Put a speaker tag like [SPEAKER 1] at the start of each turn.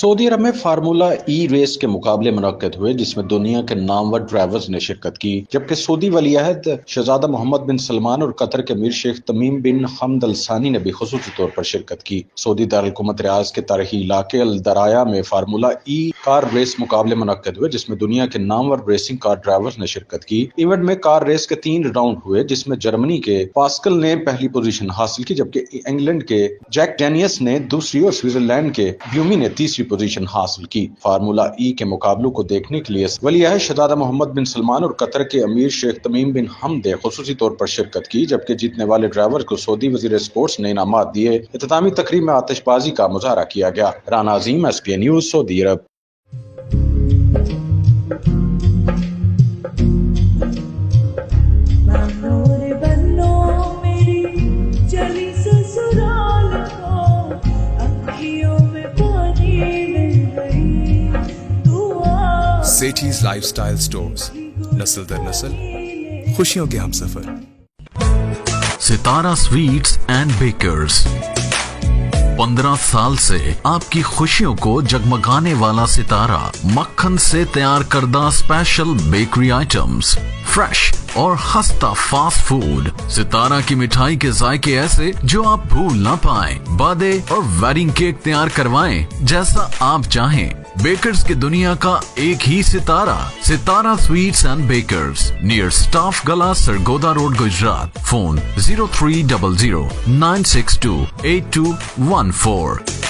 [SPEAKER 1] سعودی عرب میں فارمولا ای ریس کے مقابلے منعقد ہوئے جس میں دنیا کے نامور ڈرائیورز نے شرکت کی، جبکہ سعودی ولی عہد شہزادہ محمد بن سلطان اور قطر کے امیر شیخ تمیم بن حمد الثانی نے بھی خصوصی طور پر شرکت کی۔ سعودی دارالحکومت ریاض کے تاریخی علاقے الدرایا میں فارمولا ای کار ریس مقابلے منعقد ہوئے جس میں دنیا کے نامور ریسنگ کار ڈرائیورز نے شرکت کی۔ ایونٹ میں کار ریس کے 3 راؤنڈ ہوئے جس میں جرمنی کے پاسکل نے پہلی پوزیشن حاصل کی، جبکہ انگلینڈ کے جیک ڈینیس نے دوسری اور سوئٹزرلینڈ کے بیومی نے تیسری پوزیشن حاصل کی۔ فارمولا ای کے مقابلوں کو دیکھنے کے لیے ولی عہد شہزادہ محمد بن سلطان اور قطر کے امیر شیخ تمیم بن حمد نے خصوصی طور پر شرکت کی، جبکہ جیتنے والے ڈرائیور کو سعودی وزیر اسپورٹس نے انعامات دیے۔ اختتامی تقریب میں آتش بازی کا مظاہرہ کیا گیا۔ رانا عظیم، SPN نیوز، سعودی عرب۔
[SPEAKER 2] سیٹھیز لائف سٹائل سٹورز، نسل در نسل خوشیوں کے ہم سفر۔
[SPEAKER 3] ستارہ سویٹس اینڈ بیکرز، 15 سال سے آپ کی خوشیوں کو جگمگانے والا ستارہ، مکھن سے تیار کردہ اسپیشل بیکری آئٹمز، فریش اور خستہ فاسٹ فوڈ۔ ستارہ کی مٹھائی کے ذائقے ایسے جو آپ بھول نہ پائیں۔ بادے اور ویڈنگ کیک تیار کروائیں جیسا آپ چاہیں۔ بیکرز کی دنیا کا ایک ہی Sitara, Sitara sweets and bakers, near سٹاف گلا، سرگودا روڈ، گجرات۔ فون 0300 962 8214۔